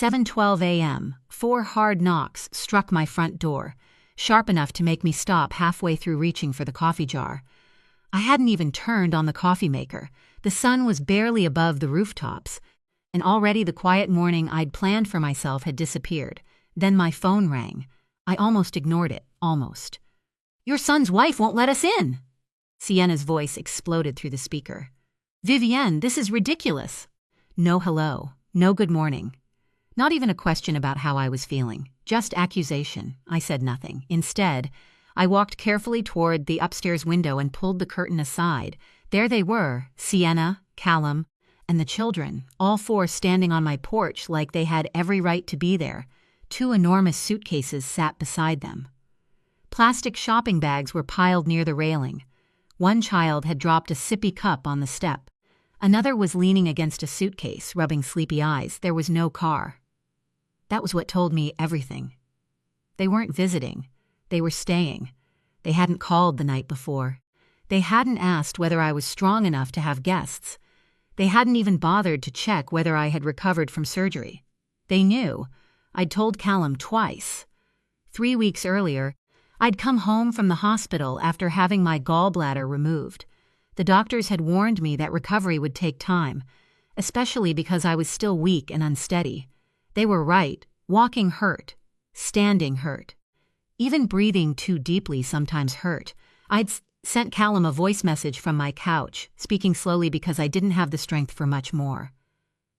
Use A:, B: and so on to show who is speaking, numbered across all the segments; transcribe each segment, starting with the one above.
A: 7:12 a.m., 4 hard knocks struck my front door, sharp enough to make me stop halfway through reaching for the coffee jar. I hadn't even turned on the coffee maker. The sun was barely above the rooftops, and already the quiet morning I'd planned for myself had disappeared. Then my phone rang. I almost ignored it, almost. "Your son's wife won't let us in!" Sienna's voice exploded through the speaker. "Vivienne, this is ridiculous." No hello, no good morning. Not even a question about how I was feeling, just accusation. I said nothing. Instead, I walked carefully toward the upstairs window and pulled the curtain aside. There they were, Sienna, Callum, and the children, all 4 standing on my porch like they had every right to be there. 2 enormous suitcases sat beside them. Plastic shopping bags were piled near the railing. One child had dropped a sippy cup on the step. Another was leaning against a suitcase, rubbing sleepy eyes. There was no car. That was what told me everything. They weren't visiting. They were staying. They hadn't called the night before. They hadn't asked whether I was strong enough to have guests. They hadn't even bothered to check whether I had recovered from surgery. They knew. I'd told Callum twice. 3 weeks earlier, I'd come home from the hospital after having my gallbladder removed. The doctors had warned me that recovery would take time, especially because I was still weak and unsteady. They were right. Walking hurt. Standing hurt. Even breathing too deeply sometimes hurt. I'd sent Callum a voice message from my couch, speaking slowly because I didn't have the strength for much more.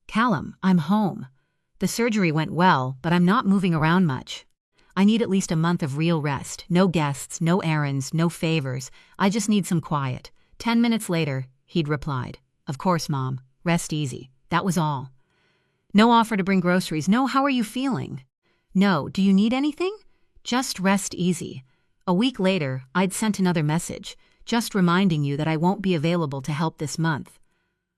A: "Callum, I'm home. The surgery went well, but I'm not moving around much. I need at least a month of real rest. No guests, no errands, no favors. I just need some quiet." 10 minutes later, he'd replied, "Of course, Mom. Rest easy." That was all. No offer to bring groceries. No, "How are you feeling?" No, "Do you need anything?" Just rest easy. A week later, I'd sent another message, just reminding you that I won't be available to help this month.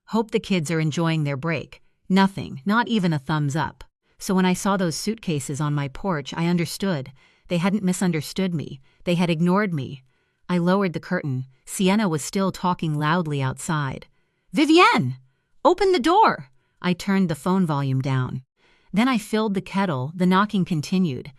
A: Hope the kids are enjoying their break. Nothing, not even a thumbs up. So when I saw those suitcases on my porch, I understood. They hadn't misunderstood me. They had ignored me. I lowered the curtain. Sienna was still talking loudly outside. "Vivienne! Open the door!" I turned the phone volume down. Then I filled the kettle. The knocking continued.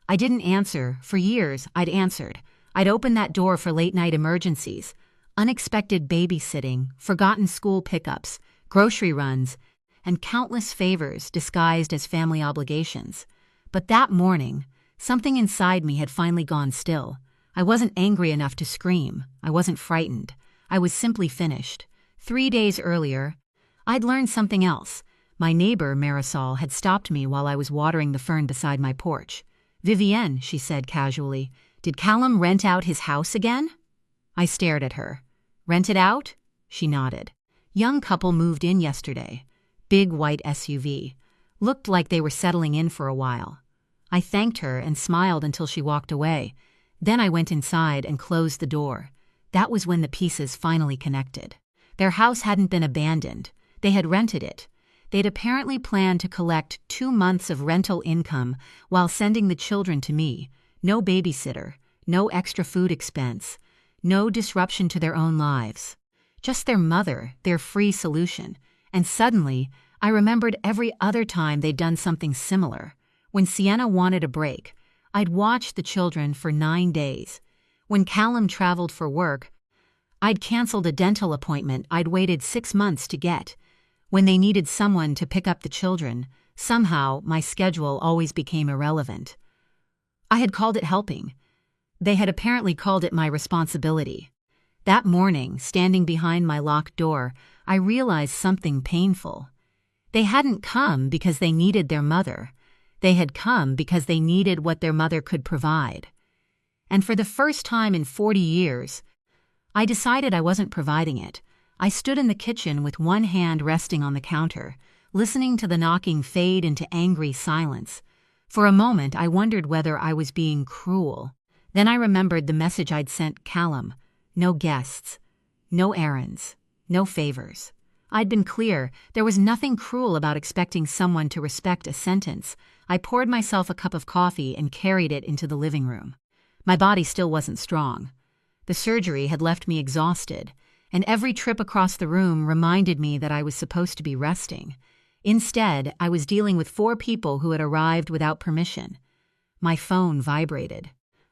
A: I didn't answer. For years, I'd answered. I'd opened that door for late-night emergencies, unexpected babysitting, forgotten school pickups, grocery runs, and countless favors disguised as family obligations. But that morning, something inside me had finally gone still. I wasn't angry enough to scream. I wasn't frightened. I was simply finished. 3 days earlier, I'd learned something else. My neighbor, Marisol, had stopped me while I was watering the fern beside my porch. "Vivienne," she said casually, "did Callum rent out his house again?" I stared at her. "Rent it out?" She nodded. "Young couple moved in yesterday. Big white SUV. Looked like they were settling in for a while." I thanked her and smiled until she walked away. Then I went inside and closed the door. That was when the pieces finally connected. Their house hadn't been abandoned. They had rented it. They'd apparently planned to collect 2 months of rental income while sending the children to me. No babysitter, no extra food expense, no disruption to their own lives. Just their mother, their free solution. And suddenly, I remembered every other time they'd done something similar. When Sienna wanted a break, I'd watched the children for 9 days. When Callum traveled for work, I'd canceled a dental appointment I'd waited 6 months to get. When they needed someone to pick up the children, somehow my schedule always became irrelevant. I had called it helping. They had apparently called it my responsibility. That morning, standing behind my locked door, I realized something painful. They hadn't come because they needed their mother. They had come because they needed what their mother could provide. And for the first time in 40 years, I decided I wasn't providing it. I stood in the kitchen with one hand resting on the counter, listening to the knocking fade into angry silence. For a moment, I wondered whether I was being cruel. Then I remembered the message I'd sent Callum. No guests, no errands, no favors. I'd been clear. There was nothing cruel about expecting someone to respect a sentence. I poured myself a cup of coffee and carried it into the living room. My body still wasn't strong. The surgery had left me exhausted, and every trip across the room reminded me that I was supposed to be resting. Instead, I was dealing with 4 people who had arrived without permission. My phone vibrated.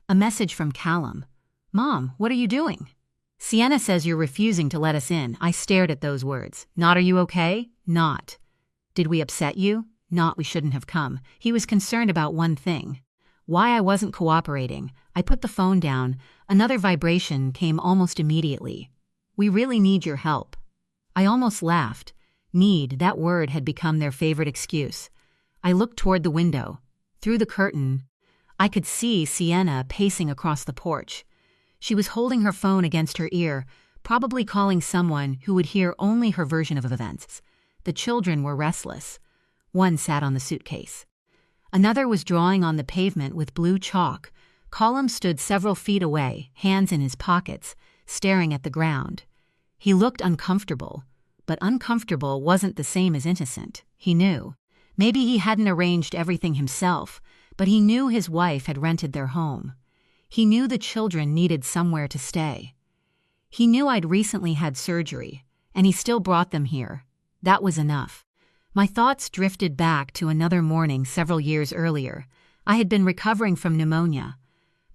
A: A message from Callum. "Mom, what are you doing?" "Sienna says you're refusing to let us in." I stared at those words. "Not, are you okay?" "Not." "Did we upset you?" "Not, we shouldn't have come." He was concerned about one thing. Why I wasn't cooperating. I put the phone down. Another vibration came almost immediately. "We really need your help." I almost laughed. Need, that word had become their favorite excuse. I looked toward the window. Through the curtain, I could see Sienna pacing across the porch. She was holding her phone against her ear, probably calling someone who would hear only her version of events. The children were restless. One sat on the suitcase. Another was drawing on the pavement with blue chalk. Callum stood several feet away, hands in his pockets, staring at the ground. He looked uncomfortable, but uncomfortable wasn't the same as innocent. He knew. Maybe he hadn't arranged everything himself, but he knew his wife had rented their home. He knew the children needed somewhere to stay. He knew I'd recently had surgery, and he still brought them here. That was enough. My thoughts drifted back to another morning several years earlier. I had been recovering from pneumonia.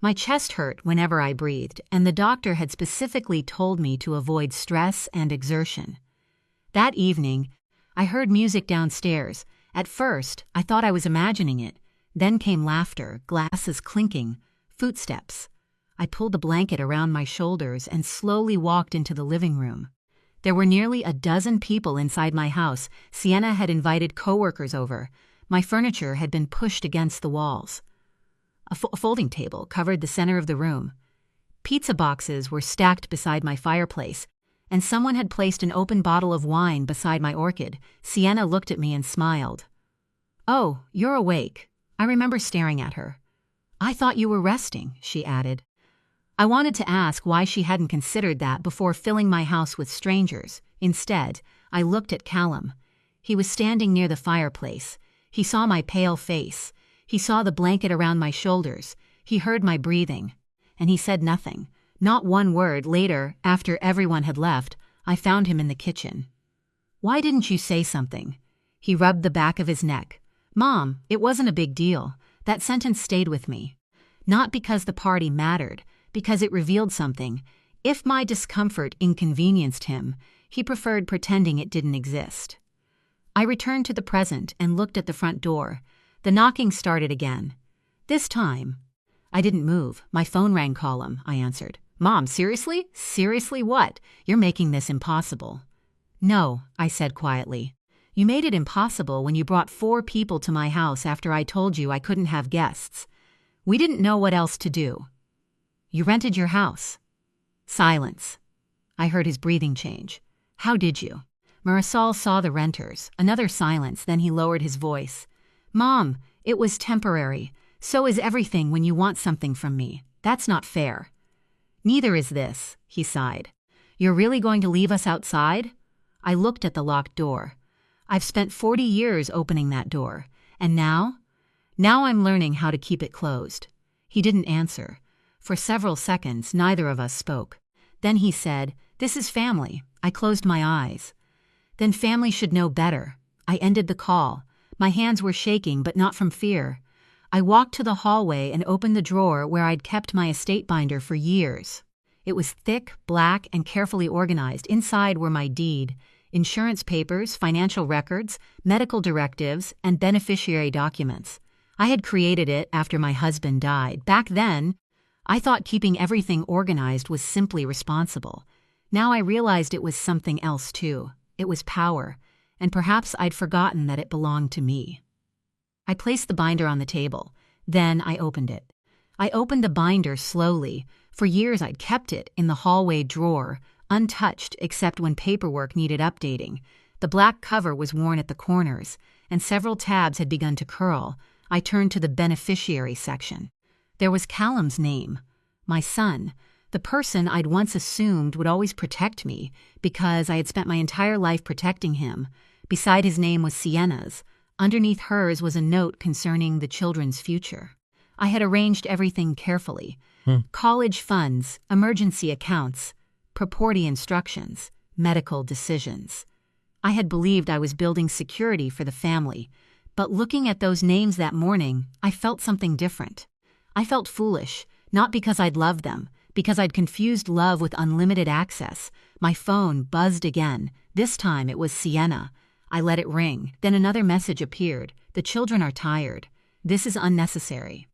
A: My chest hurt whenever I breathed, and the doctor had specifically told me to avoid stress and exertion. That evening, I heard music downstairs. At first, I thought I was imagining it. Then came laughter, glasses clinking, footsteps. I pulled the blanket around my shoulders and slowly walked into the living room. There were nearly a dozen people inside my house. Sienna had invited coworkers over. My furniture had been pushed against the walls. A folding table covered the center of the room. Pizza boxes were stacked beside my fireplace, and someone had placed an open bottle of wine beside my orchid. Sienna looked at me and smiled. "Oh, you're awake." I remember staring at her. "I thought you were resting," she added. I wanted to ask why she hadn't considered that before filling my house with strangers. Instead, I looked at Callum. He was standing near the fireplace. He saw my pale face. He saw the blanket around my shoulders. He heard my breathing. And he said nothing. Not one word. Later, after everyone had left, I found him in the kitchen. "Why didn't you say something?" He rubbed the back of his neck. "Mom, it wasn't a big deal." That sentence stayed with me. Not because the party mattered, because it revealed something. If my discomfort inconvenienced him, he preferred pretending it didn't exist. I returned to the present and looked at the front door. The knocking started again. This time, I didn't move. My phone rang. "Callum," I answered. "Mom, seriously?" "Seriously what? You're making this impossible." "No," I said quietly. "You made it impossible when you brought 4 people to my house after I told you I couldn't have guests. We didn't know what else to do. You rented your house." Silence. I heard his breathing change. "How did you?" Marisol saw the renters. Another silence, then he lowered his voice. "Mom, it was temporary. So is everything when you want something from me. That's not fair." "Neither is this," he sighed. "You're really going to leave us outside?" I looked at the locked door. I've spent 40 years opening that door. And now? Now I'm learning how to keep it closed. He didn't answer. For several seconds, neither of us spoke. Then he said, "This is family." I closed my eyes. Then family should know better. I ended the call. My hands were shaking, but not from fear. I walked to the hallway and opened the drawer where I'd kept my estate binder for years. It was thick, black, and carefully organized. Inside were my deed, insurance papers, financial records, medical directives, and beneficiary documents. I had created it after my husband died. Back then, I thought keeping everything organized was simply responsible. Now I realized it was something else too. It was power, and perhaps I'd forgotten that it belonged to me. I placed the binder on the table. Then I opened it. I opened the binder slowly. For years I'd kept it in the hallway drawer, untouched except when paperwork needed updating. The black cover was worn at the corners, and several tabs had begun to curl. I turned to the beneficiary section. There was Callum's name, my son, the person I'd once assumed would always protect me because I had spent my entire life protecting him. Beside his name was Sienna's. Underneath hers was a note concerning the children's future. I had arranged everything carefully. College funds, emergency accounts, property instructions, medical decisions. I had believed I was building security for the family, but looking at those names that morning, I felt something different. I felt foolish, not because I'd loved them, because I'd confused love with unlimited access. My phone buzzed again. This time it was Sienna. I let it ring. Then another message appeared. The children are tired. This is unnecessary.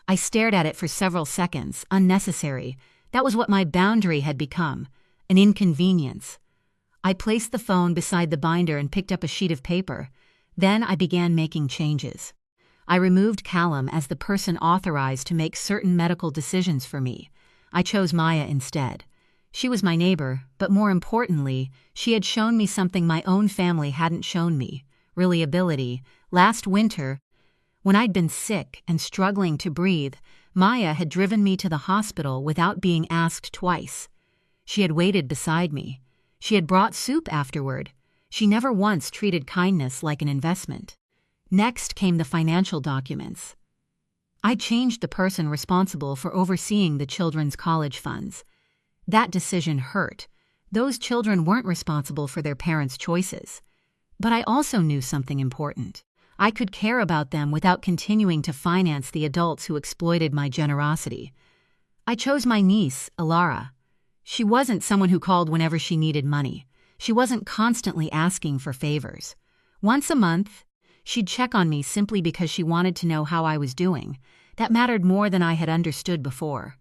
A: I stared at it for several seconds. Unnecessary. That was what my boundary had become. An inconvenience. I placed the phone beside the binder and picked up a sheet of paper. Then I began making changes. I removed Callum as the person authorized to make certain medical decisions for me. I chose Maya instead. She was my neighbor, but more importantly, she had shown me something my own family hadn't shown me. Reliability. Last winter, when I'd been sick and struggling to breathe, Maya had driven me to the hospital without being asked twice. She had waited beside me. She had brought soup afterward. She never once treated kindness like an investment. Next came the financial documents. I changed the person responsible for overseeing the children's college funds. That decision hurt. Those children weren't responsible for their parents' choices. But I also knew something important. I could care about them without continuing to finance the adults who exploited my generosity. I chose my niece, Alara. She wasn't someone who called whenever she needed money. She wasn't constantly asking for favors. Once a month, she'd check on me simply because she wanted to know how I was doing. That mattered more than I had understood before.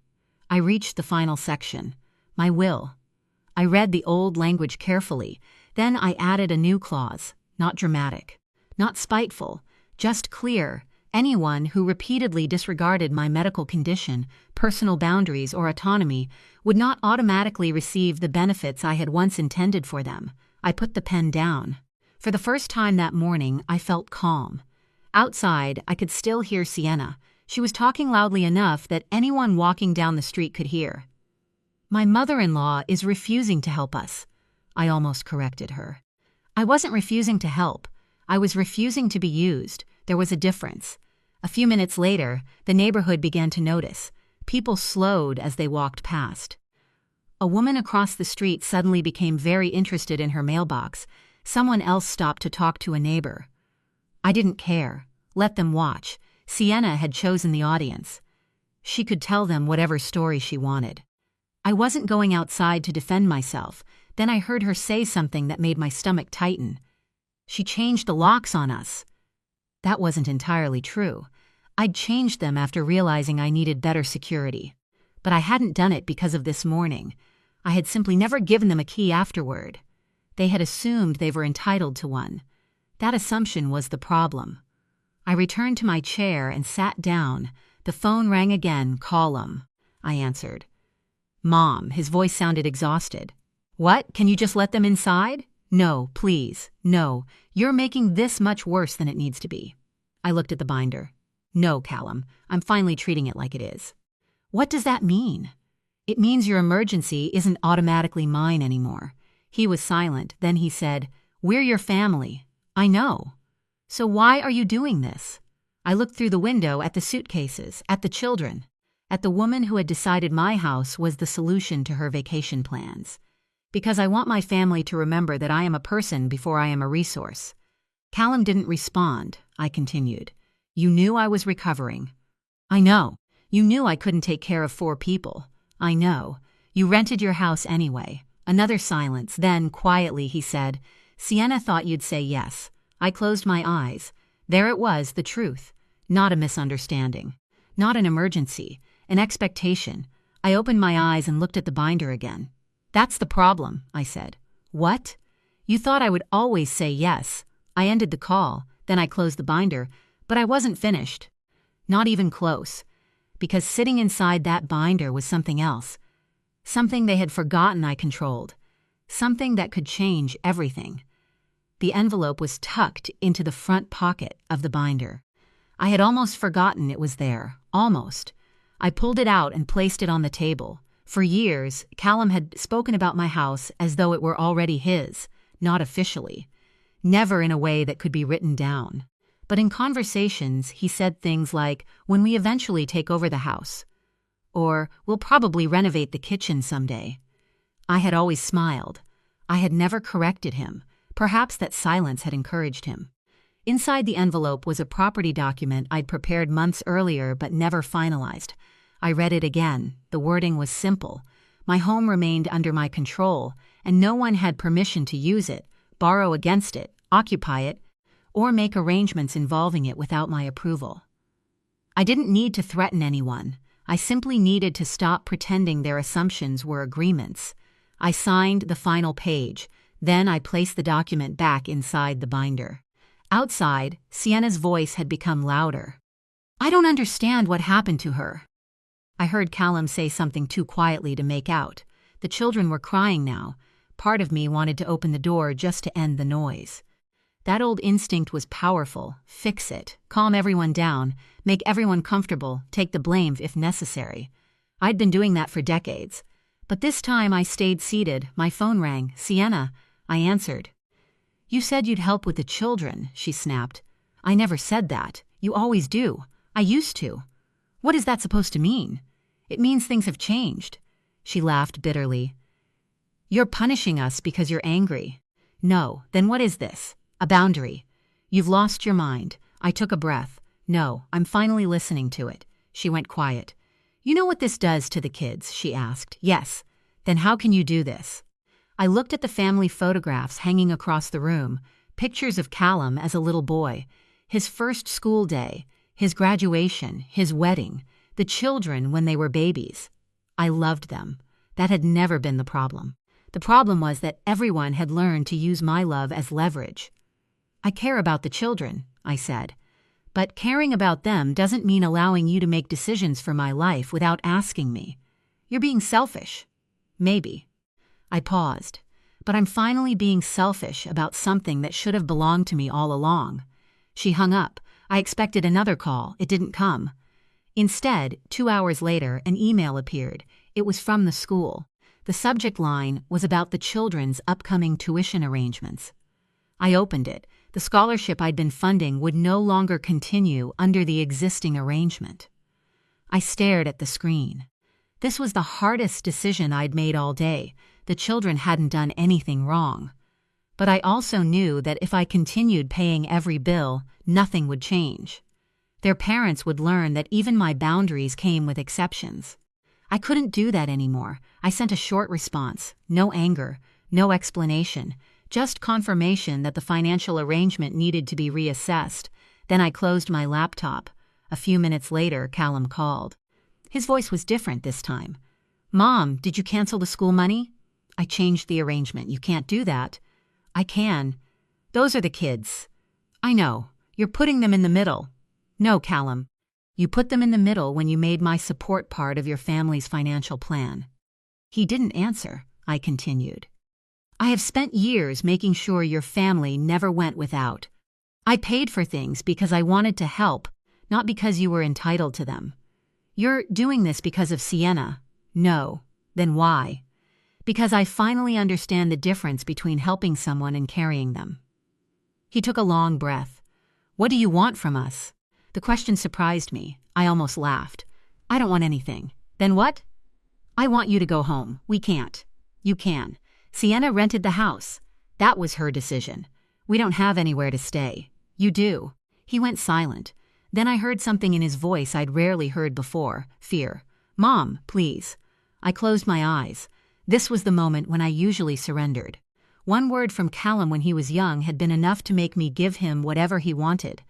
A: I reached the final section. My will. I read the old language carefully. Then I added a new clause. Not dramatic. Not spiteful. Just clear. Anyone who repeatedly disregarded my medical condition, personal boundaries, or autonomy would not automatically receive the benefits I had once intended for them. I put the pen down. For the first time that morning, I felt calm. Outside, I could still hear Sienna. She was talking loudly enough that anyone walking down the street could hear. My mother-in-law is refusing to help us. I almost corrected her. I wasn't refusing to help. I was refusing to be used. There was a difference. A few minutes later, the neighborhood began to notice. People slowed as they walked past. A woman across the street suddenly became very interested in her mailbox. Someone else stopped to talk to a neighbor. I didn't care. Let them watch. Sienna had chosen the audience. She could tell them whatever story she wanted. I wasn't going outside to defend myself. Then I heard her say something that made my stomach tighten. She changed the locks on us. That wasn't entirely true. I'd changed them after realizing I needed better security. But I hadn't done it because of this morning. I had simply never given them a key afterward. They had assumed they were entitled to one. That assumption was the problem. I returned to my chair and sat down. The phone rang again. Callum, I answered. Mom, his voice sounded exhausted. What? Can you just let them inside? No, please. No, you're making this much worse than it needs to be. I looked at the binder. No, Callum, I'm finally treating it like it is. What does that mean? It means your emergency isn't automatically mine anymore. He was silent. Then he said, We're your family. I know. So why are you doing this? I looked through the window at the suitcases, at the children, at the woman who had decided my house was the solution to her vacation plans. Because I want my family to remember that I am a person before I am a resource. Callum didn't respond. I continued. You knew I was recovering. I know. You knew I couldn't take care of 4 people. I know. You rented your house anyway. Another silence. Then, quietly, he said, Sienna thought you'd say yes. I closed my eyes. There it was, the truth. Not a misunderstanding. Not an emergency. An expectation. I opened my eyes and looked at the binder again. That's the problem, I said. What? You thought I would always say yes. I ended the call. Then I closed the binder. But I wasn't finished. Not even close. Because sitting inside that binder was something else. Something they had forgotten I controlled. Something that could change everything. The envelope was tucked into the front pocket of the binder. I had almost forgotten it was there. Almost. I pulled it out and placed it on the table. For years, Callum had spoken about my house as though it were already his, not officially. Never in a way that could be written down. But in conversations, he said things like, when we eventually take over the house. Or, we'll probably renovate the kitchen someday. I had always smiled. I had never corrected him. Perhaps that silence had encouraged him. Inside the envelope was a property document I'd prepared months earlier but never finalized. I read it again. The wording was simple. My home remained under my control, and no one had permission to use it, borrow against it, occupy it, or make arrangements involving it without my approval. I didn't need to threaten anyone. I simply needed to stop pretending their assumptions were agreements. I signed the final page. Then I placed the document back inside the binder. Outside, Sienna's voice had become louder. "I don't understand what happened to her." I heard Callum say something too quietly to make out. The children were crying now. Part of me wanted to open the door just to end the noise. That old instinct was powerful. Fix it, calm everyone down, make everyone comfortable, take the blame if necessary. I'd been doing that for decades. But this time I stayed seated. My phone rang. "Sienna," I answered. "You said you'd help with the children," she snapped. "I never said that. You always do. I used to." "What is that supposed to mean?" "It means things have changed." She laughed bitterly. "You're punishing us because you're angry." "No, then what is this?" "A boundary." "You've lost your mind." I took a breath. "No, I'm finally listening to it." She went quiet. "You know what this does to the kids?" she asked. "Yes." "Then how can you do this?" I looked at the family photographs hanging across the room, pictures of Callum as a little boy, his first school day, his graduation, his wedding, the children when they were babies. I loved them. That had never been the problem. The problem was that everyone had learned to use my love as leverage. "I care about the children," I said. "But caring about them doesn't mean allowing you to make decisions for my life without asking me. You're being selfish." "Maybe." I paused. "But I'm finally being selfish about something that should have belonged to me all along." She hung up. I expected another call. It didn't come. Instead, 2 hours later, an email appeared. It was from the school. The subject line was about the children's upcoming tuition arrangements. I opened it. The scholarship I'd been funding would no longer continue under the existing arrangement. I stared at the screen. This was the hardest decision I'd made all day. The children hadn't done anything wrong. But I also knew that if I continued paying every bill, nothing would change. Their parents would learn that even my boundaries came with exceptions. I couldn't do that anymore. I sent a short response. No anger, no explanation, just confirmation that the financial arrangement needed to be reassessed. Then I closed my laptop. A few minutes later, Callum called. His voice was different this time. "Mom, did you cancel the school money?" "I changed the arrangement. You can't do that." "I can." "Those are the kids." "I know. You're putting them in the middle." "No, Callum. You put them in the middle when you made my support part of your family's financial plan." He didn't answer. I continued. "I have spent years making sure your family never went without. I paid for things because I wanted to help, not because you were entitled to them. You're doing this because of Sienna." "No." "Then why?" "Because I finally understand the difference between helping someone and carrying them." He took a long breath. "What do you want from us?" The question surprised me. I almost laughed. "I don't want anything." "Then what?" "I want you to go home. We can't." "You can. Sienna rented the house. That was her decision. We don't have anywhere to stay." "You do." He went silent. Then I heard something in his voice I'd rarely heard before. Fear. "Mom, please." I closed my eyes. This was the moment when I usually surrendered. One word from Callum when he was young had been enough to make me give him whatever he wanted.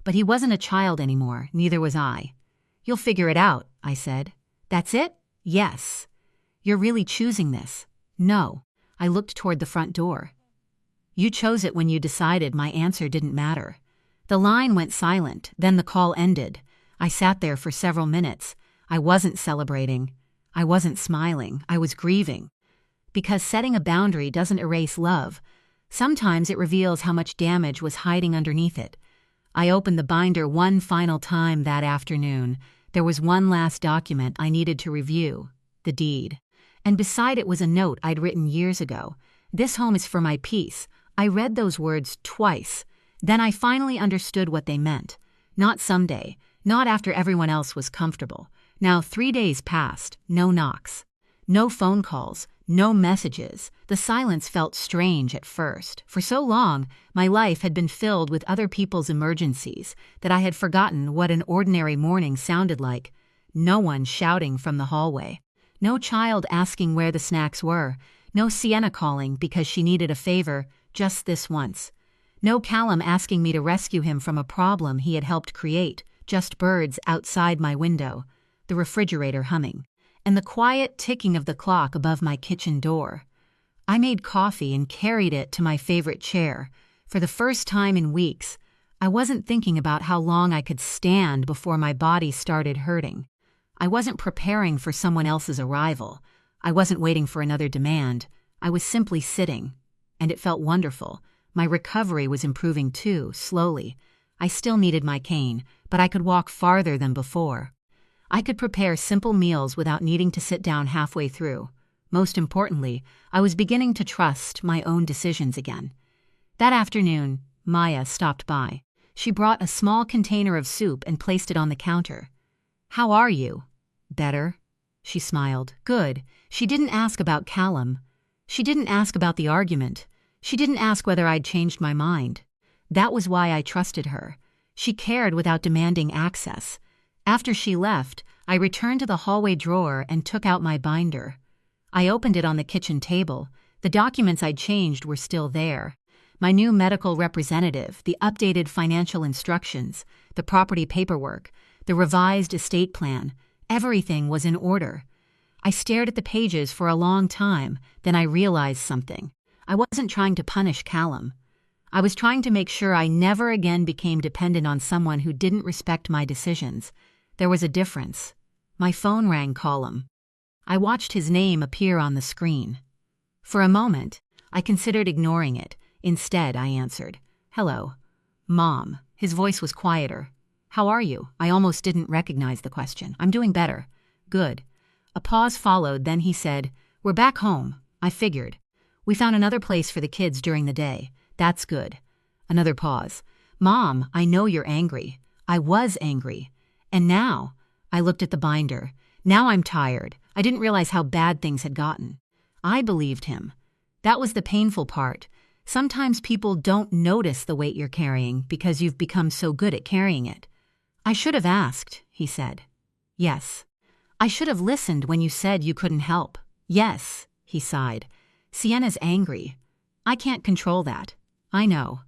A: But he wasn't a child anymore, neither was I. "You'll figure it out," I said. "That's it?" "Yes." "You're really choosing this?" "No." I looked toward the front door. "You chose it when you decided my answer didn't matter." The line went silent, then the call ended. I sat there for several minutes. I wasn't celebrating. I wasn't smiling. I was grieving. Because setting a boundary doesn't erase love. Sometimes it reveals how much damage was hiding underneath it. I opened the binder one final time that afternoon. There was one last document I needed to review, the deed. And beside it was a note I'd written years ago. "This home is for my peace." I read those words twice. Then I finally understood what they meant. Not someday, not after everyone else was comfortable. Now 3 days passed, no knocks. No phone calls, No messages. The silence felt strange at first. For so long, my life had been filled with other people's emergencies that I had forgotten what an ordinary morning sounded like. No one shouting from the hallway. No child asking where the snacks were. No Sienna calling because she needed a favor, just this once. No Callum asking me to rescue him from a problem he had helped create. Just birds outside my window, the refrigerator humming, and the quiet ticking of the clock above my kitchen door. I made coffee and carried it to my favorite chair. For the first time in weeks, I wasn't thinking about how long I could stand before my body started hurting. I wasn't preparing for someone else's arrival. I wasn't waiting for another demand. I was simply sitting, and it felt wonderful. My recovery was improving too, slowly. I still needed my cane, but I could walk farther than before. I could prepare simple meals without needing to sit down halfway through. Most importantly, I was beginning to trust my own decisions again. That afternoon, Maya stopped by. She brought a small container of soup and placed it on the counter. "How are you?" "Better." She smiled. "Good." She didn't ask about Callum. She didn't ask about the argument. She didn't ask whether I'd changed my mind. That was why I trusted her. She cared without demanding access. After she left, I returned to the hallway drawer and took out my binder. I opened it on the kitchen table. The documents I'd changed were still there. My new medical representative, the updated financial instructions, the property paperwork, the revised estate plan, everything was in order. I stared at the pages for a long time, then I realized something. I wasn't trying to punish Callum. I was trying to make sure I never again became dependent on someone who didn't respect my decisions. There was a difference. My phone rang. Callum. I watched his name appear on the screen. For a moment, I considered ignoring it. Instead, I answered, "Hello." "Mom." His voice was quieter. "How are you?" I almost didn't recognize the question. "I'm doing better." "Good." A pause followed, then he said, "We're back home." I figured. "We found another place for the kids during the day." "That's good." Another pause. "Mom, I know you're angry." I was angry. And now, I looked at the binder. Now I'm tired. I didn't realize how bad things had gotten. I believed him. That was the painful part. Sometimes people don't notice the weight you're carrying because you've become so good at carrying it. "I should have asked," he said. "Yes." "I should have listened when you said you couldn't help." "Yes," he sighed. "Sienna's angry. I can't control that." "I know."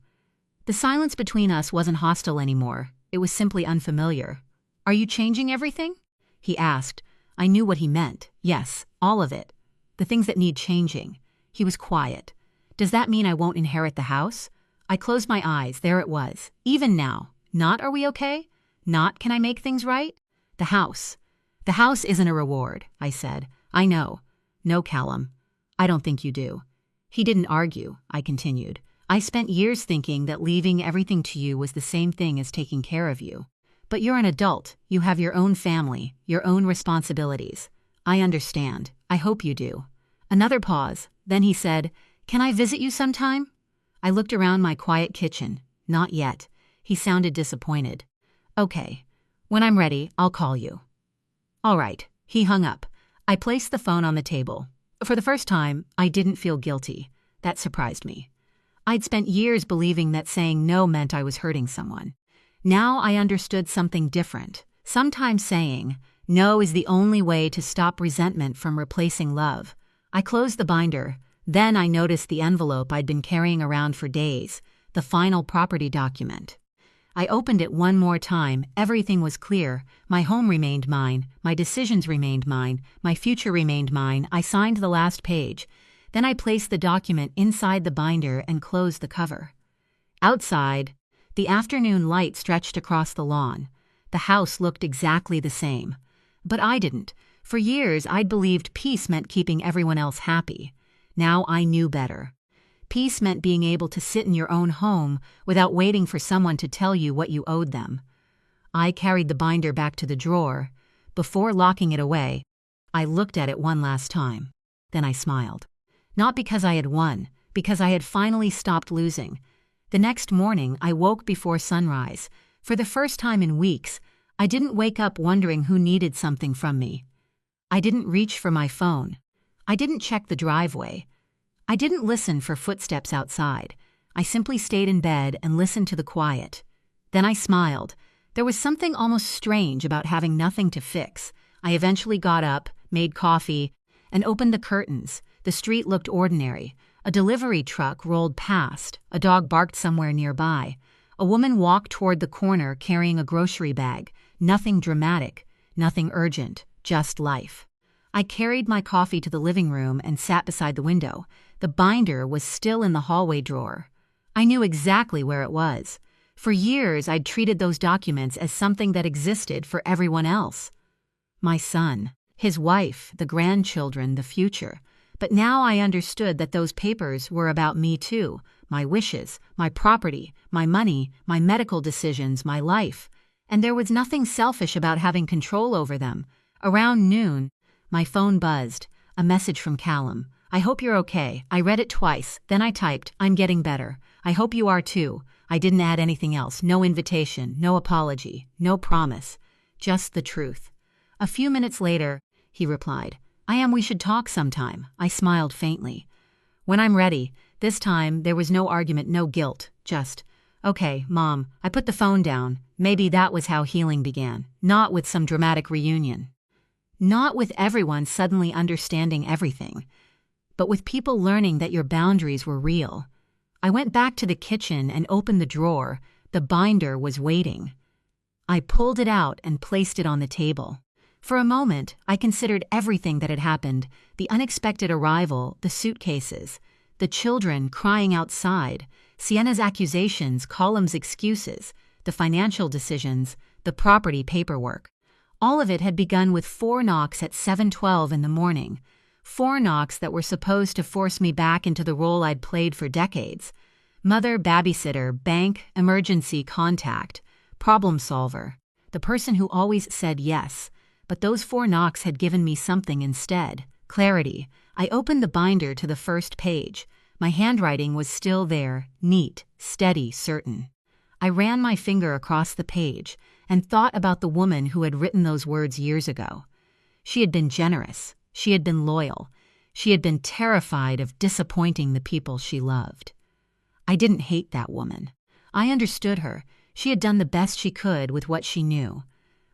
A: The silence between us wasn't hostile anymore. It was simply unfamiliar. "Are you changing everything?" he asked. I knew what he meant. Yes, all of it. The things that need changing. He was quiet. "Does that mean I won't inherit the house?" I closed my eyes. There it was. Even now. Not "Are we okay?" Not "Can I make things right?" The house. "The house isn't a reward," I said. "I know." "No, Callum. I don't think you do." He didn't argue, I continued. "I spent years thinking that leaving everything to you was the same thing as taking care of you. But you're an adult. You have your own family, your own responsibilities. I understand. I hope you do." Another pause. Then he said, "Can I visit you sometime?" I looked around my quiet kitchen. Not yet. He sounded disappointed. "Okay. When I'm ready, I'll call you." "All right." He hung up. I placed the phone on the table. For the first time, I didn't feel guilty. That surprised me. I'd spent years believing that saying no meant I was hurting someone. Now I understood something different. Sometimes saying no is the only way to stop resentment from replacing love. I closed the binder. Then I noticed the envelope I'd been carrying around for days, the final property document. I opened it one more time. Everything was clear. My home remained mine. My decisions remained mine. My future remained mine. I signed the last page. Then I placed the document inside the binder and closed the cover. Outside, the afternoon light stretched across the lawn. The house looked exactly the same. But I didn't. For years, I'd believed peace meant keeping everyone else happy. Now I knew better. Peace meant being able to sit in your own home without waiting for someone to tell you what you owed them. I carried the binder back to the drawer. Before locking it away, I looked at it one last time. Then I smiled. Not because I had won, because I had finally stopped losing. The next morning, I woke before sunrise. For the first time in weeks, I didn't wake up wondering who needed something from me. I didn't reach for my phone. I didn't check the driveway. I didn't listen for footsteps outside. I simply stayed in bed and listened to the quiet. Then I smiled. There was something almost strange about having nothing to fix. I eventually got up, made coffee, and opened the curtains. The street looked ordinary. A delivery truck rolled past. A dog barked somewhere nearby. A woman walked toward the corner carrying a grocery bag. Nothing dramatic, nothing urgent, just life. I carried my coffee to the living room and sat beside the window. The binder was still in the hallway drawer. I knew exactly where it was. For years, I'd treated those documents as something that existed for everyone else. My son, his wife, the grandchildren, the future. But now I understood that those papers were about me too. My wishes, my property, my money, my medical decisions, my life. And there was nothing selfish about having control over them. Around noon, my phone buzzed. A message from Callum. "I hope you're okay. I read it twice. Then I typed, 'I'm getting better. I hope you are too.' I didn't add anything else. No invitation, no apology, no promise. Just the truth." A few minutes later, he replied, "I am. We should talk sometime." I smiled faintly. "When I'm ready." This time, there was no argument, no guilt. Just, "Okay, Mom." I put the phone down. Maybe that was how healing began. Not with some dramatic reunion. Not with everyone suddenly understanding everything. But with people learning that your boundaries were real. I went back to the kitchen and opened the drawer. The binder was waiting. I pulled it out and placed it on the table. For a moment, I considered everything that had happened, the unexpected arrival, the suitcases, the children crying outside, Sienna's accusations, Callum's excuses, the financial decisions, the property paperwork. All of it had begun with 4 knocks at 7:12 in the morning. 4 knocks that were supposed to force me back into the role I'd played for decades. Mother, babysitter, bank, emergency contact, problem solver, the person who always said yes. But those 4 knocks had given me something instead. Clarity. I opened the binder to the first page. My handwriting was still there, neat, steady, certain. I ran my finger across the page and thought about the woman who had written those words years ago. She had been generous. She had been loyal. She had been terrified of disappointing the people she loved. I didn't hate that woman. I understood her. She had done the best she could with what she knew.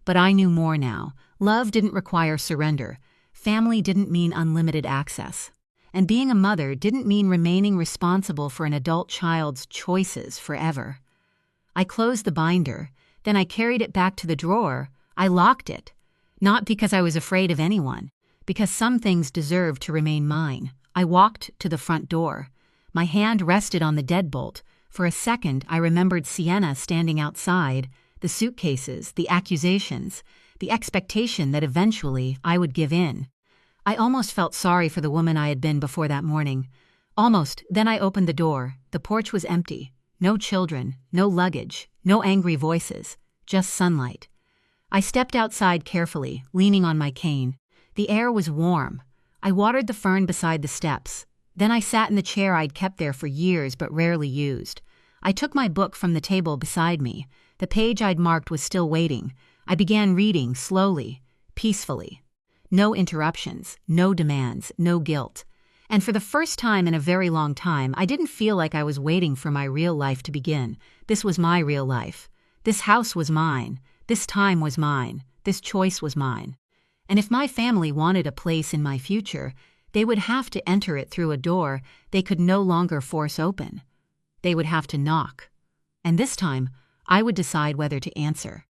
A: But I knew more now. Love didn't require surrender. Family didn't mean unlimited access. And being a mother didn't mean remaining responsible for an adult child's choices forever. I closed the binder, then I carried it back to the drawer. I locked it. Not because I was afraid of anyone, because some things deserved to remain mine. I walked to the front door. My hand rested on the deadbolt. For a second, I remembered Sienna standing outside, the suitcases, the accusations, the expectation that eventually I would give in. I almost felt sorry for the woman I had been before that morning. Almost. Then I opened the door. The porch was empty. No children, no luggage, no angry voices, just sunlight. I stepped outside carefully, leaning on my cane. The air was warm. I watered the fern beside the steps. Then I sat in the chair I'd kept there for years but rarely used. I took my book from the table beside me. The page I'd marked was still waiting. I began reading slowly, peacefully. No interruptions, no demands, no guilt. And for the first time in a very long time, I didn't feel like I was waiting for my real life to begin. This was my real life. This house was mine. This time was mine. This choice was mine. And if my family wanted a place in my future, they would have to enter it through a door they could no longer force open. They would have to knock. And this time, I would decide whether to answer.